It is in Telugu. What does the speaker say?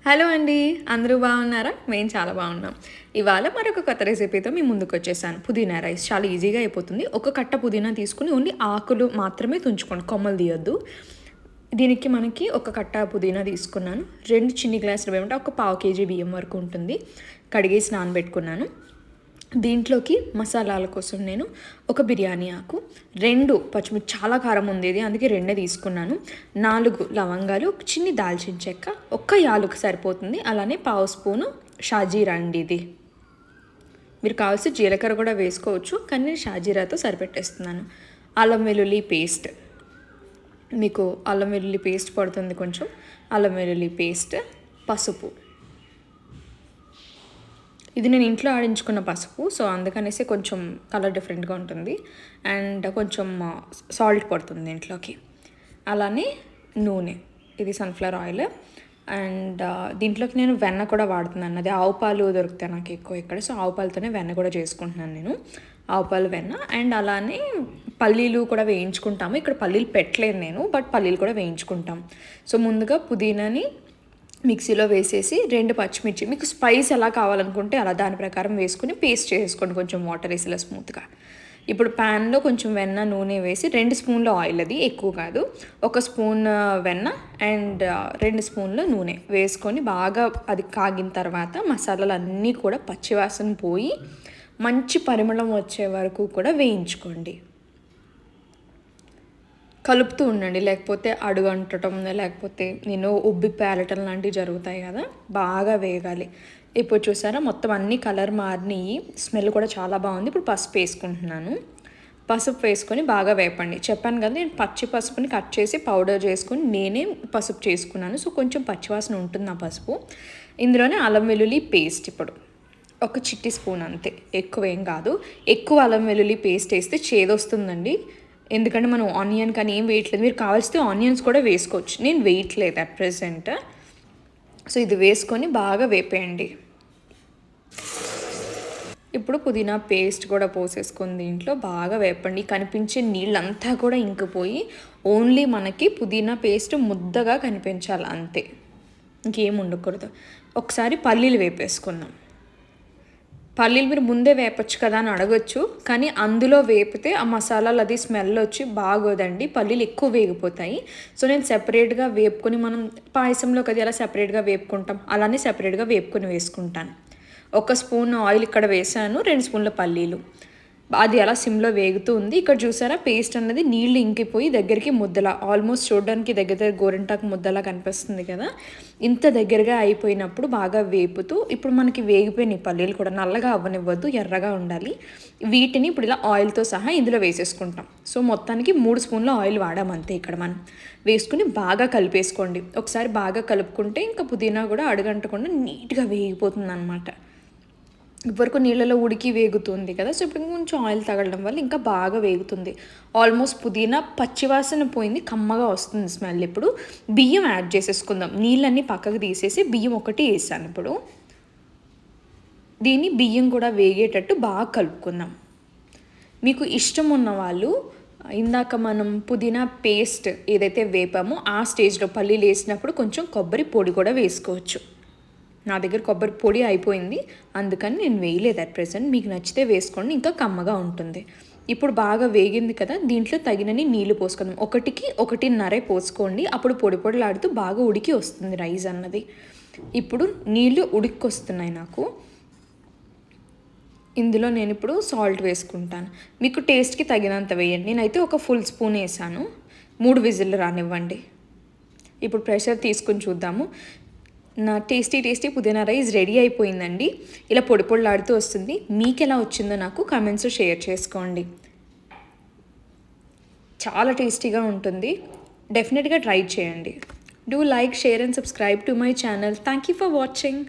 హలో అండి, అందరూ బాగున్నారా? మేము చాలా బాగున్నాం. ఇవాళ మరొక కొత్త రెసిపీతో మీ ముందుకు వచ్చేసాను. పుదీనా రైస్ చాలా ఈజీగా అయిపోతుంది. ఒక కట్ట పుదీనా తీసుకుని ఓన్లీ ఆకులు మాత్రమే తుంచుకోండి, కొమ్మలు తీయొద్దు. దీనికి మనకి ఒక కట్ట పుదీనా తీసుకున్నాను. 2 చిన్ని గ్లాసులు వేయమంటే ఒక పావు కేజీ బియ్యం వరకు ఉంటుంది. కడిగేసి నానబెట్టుకున్నాను. దీంట్లోకి మసాలాల కోసం నేను ఒక బిర్యానీ ఆకు, 2 పచ్చిమిర్చి, చాలా కారం ఉంది ఇది, అందుకే 2 తీసుకున్నాను. 4 లవంగాలు, ఒక చిన్ని దాల్చిన చెక్క, ఒక్క యాలుక సరిపోతుంది. అలానే పావు స్పూను షాజీరా అండి. ఇది మీరు కావాల్సి జీలకర్ర కూడా వేసుకోవచ్చు, కానీ నేను షాజీరాతో సరిపెట్టేస్తున్నాను. అల్లం వెల్లుల్లి పేస్ట్, మీకు అల్లం వెల్లుల్లి పేస్ట్ పడుతుంది కొంచెం. అల్లం వెల్లుల్లి పేస్ట్, పసుపు, ఇది నేను ఇంట్లో ఆడించుకున్న పసుపు, సో అందుకనేసి కొంచెం కలర్ డిఫరెంట్గా ఉంటుంది. అండ్ కొంచెం సాల్ట్ పడుతుంది దీంట్లోకి. అలానే నూనె, ఇది సన్ఫ్లవర్ ఆయిల్. అండ్ దీంట్లోకి నేను వెన్న కూడా వాడుతున్నాను. అది ఆవు పాలు దొరుకుతాయి నాకు ఎక్కువ ఇక్కడ, సో ఆవు పాలతోనే వెన్న కూడా చేసుకుంటున్నాను నేను. ఆవు పాలు, వెన్న. అండ్ అలానే పల్లీలు కూడా వేయించుకుంటాము. ఇక్కడ పల్లీలు పెట్టలేదు నేను, బట్ పల్లీలు కూడా వేయించుకుంటాం. సో ముందుగా పుదీనాని మిక్సీలో వేసేసి 2 పచ్చిమిర్చి, మీకు స్పైస్ ఎలా కావాలనుకుంటే అలా దాని ప్రకారం వేసుకుని పేస్ట్ చేసుకోండి, కొంచెం వాటర్ వేసి ఇలా స్మూత్గా. ఇప్పుడు ప్యాన్లో కొంచెం వెన్న, నూనె వేసి 2 స్పూన్ల ఆయిల్, అది ఎక్కువ కాదు, 1 స్పూన్ వెన్న అండ్ 2 స్పూన్ల నూనె వేసుకొని బాగా అది కాగిన తర్వాత మసాలాలు అన్నీ కూడా పచ్చివాసన పోయి మంచి పరిమళం వచ్చే వరకు కూడా వేయించుకోండి. కలుపుతూ ఉండండి, లేకపోతే అడుగంటటం, లేకపోతే నేను ఉబ్బి పేలటం లాంటివి జరుగుతాయి కదా. బాగా వేగాలి. ఇప్పుడు చూసారా మొత్తం అన్ని కలర్ మారినాయి, స్మెల్ కూడా చాలా బాగుంది. ఇప్పుడు పసుపు వేసుకుంటున్నాను. పసుపు వేసుకొని బాగా వేపండి. చెప్పాను కదా, నేను పచ్చి పసుపుని కట్ చేసి పౌడర్ చేసుకొని నేనే పసుపు చేసుకున్నాను, సో కొంచెం పచ్చివాసన ఉంటుంది ఆ పసుపు. ఇందులోనే అల్లం వెల్లుల్లి పేస్ట్, ఇప్పుడు ఒక చిట్టి స్పూన్ అంతే, ఎక్కువ ఏం కాదు. ఎక్కువ అల్లం వెల్లుల్లి పేస్ట్ వేస్తే చేదొస్తుందండి, ఎందుకంటే మనం ఆనియన్ కానీ ఏం వేయట్లేదు. మీరు కావాల్సితే ఆనియన్స్ కూడా వేసుకోవచ్చు, నేను వేయట్లేదు అట్ ప్రెసెంట్. సో ఇది వేసుకొని బాగా వేపేయండి. ఇప్పుడు పుదీనా పేస్ట్ కూడా పోసేసుకొని దీంట్లో బాగా వేపండి. కనిపించే నీళ్ళంతా కూడా ఇంకిపోయి ఓన్లీ మనకి పుదీనా పేస్ట్ ముద్దగా కనిపించాలి, అంతే, ఇంకేం ఉండకూడదు. ఒకసారి పల్లీలు వేపేసుకుందాం. పల్లీలు మీరు ముందే వేపచ్చు కదా అని అడగచ్చు, కానీ అందులో వేపితే ఆ మసాలాలు అది స్మెల్ వచ్చి బాగోదండి, పల్లీలు ఎక్కువ వేగిపోతాయి. సో నేను సెపరేట్గా వేపుకొని, మనం పాయసంలోకి అది ఎలా సెపరేట్గా వేపుకుంటాం అలానే సెపరేట్గా వేపుకొని వేసుకుంటాను. 1 స్పూన్ ఆయిల్ ఇక్కడ వేసాను, 2 స్పూన్ల పల్లీలు, అది అలా సిమ్లో వేగుతూ ఉంది. ఇక్కడ చూసారా పేస్ట్ అన్నది నీళ్ళు ఇంకిపోయి దగ్గరికి ముద్దలా, ఆల్మోస్ట్ చూడడానికి దగ్గర గోరింటాకు ముద్దలా కనిపిస్తుంది కదా. ఇంత దగ్గరగా అయిపోయినప్పుడు బాగా వేపుతూ, ఇప్పుడు మనకి వేగిపోయిన పల్లీలు కూడా నల్లగా అవ్వనివ్వద్దు, ఎర్రగా ఉండాలి. వీటిని ఇప్పుడు ఇలా ఆయిల్తో సహా ఇందులో వేసేసుకుంటాం. సో మొత్తానికి 3 స్పూన్ల ఆయిల్ వాడామంతే ఇక్కడ మనం. వేసుకుని బాగా కలిపేసుకోండి. ఒకసారి బాగా కలుపుకుంటే ఇంకా పుదీనా కూడా అడుగంటకుండా నీట్గా వేగిపోతుంది అనమాట. ఇప్పటివరకు నీళ్ళలో ఉడికి వేగుతుంది కదా, సో ఇప్పుడు కొంచెం ఆయిల్ తగలడం వల్ల ఇంకా బాగా వేగుతుంది. ఆల్మోస్ట్ పుదీనా పచ్చివాసన పోయింది, కమ్మగా వస్తుంది స్మెల్. ఇప్పుడు బియ్యం యాడ్ చేసేసుకుందాం. నీళ్ళన్నీ పక్కకు తీసేసి బియ్యం ఒకటి వేసాను. ఇప్పుడు దీన్ని బియ్యం కూడా వేగేటట్టు బాగా కలుపుకుందాం. మీకు ఇష్టం ఉన్న వాళ్ళు ఇందాక మనం పుదీనా పేస్ట్ ఏదైతే వేపామో ఆ స్టేజ్లో పల్లీలు వేసినప్పుడు కొంచెం కొబ్బరి పొడి కూడా వేసుకోవచ్చు. నా దగ్గర కొబ్బరి పొడి అయిపోయింది, అందుకని నేను వేయలేదు అట్ ప్రెసెంట్. మీకు నచ్చితే వేసుకోండి, ఇంకా కమ్మగా ఉంటుంది. ఇప్పుడు బాగా వేగింది కదా, దీంట్లో తగినన్ని నీళ్లు పోసుకుందాం. 1కి 1.5 పోసుకోండి, అప్పుడు పొడి పొడిలాడుతూ బాగా ఉడికి వస్తుంది రైస్ అన్నది. ఇప్పుడు నీళ్ళు ఉడికొస్తున్నాయి నాకు. ఇందులో నేను ఇప్పుడు సాల్ట్ వేసుకుంటాను. మీకు టేస్ట్కి తగినంత వేయండి. నేనైతే ఒక ఫుల్ స్పూన్ వేసాను. 3 విజిల్లు రానివ్వండి. ఇప్పుడు ప్రెషర్ తీసుకుని చూద్దాము. నా టేస్టీ పుదీనా రైస్ రెడీ అయిపోయిందండి. ఇలా పొడి పొడిలాడుతూ వస్తుంది. మీకు ఎలా వచ్చిందో నాకు కామెంట్స్లో షేర్ చేసుకోండి. చాలా టేస్టీగా ఉంటుంది, డెఫినెట్గా ట్రై చేయండి. Do like, share and subscribe to my channel. Thank you for watching.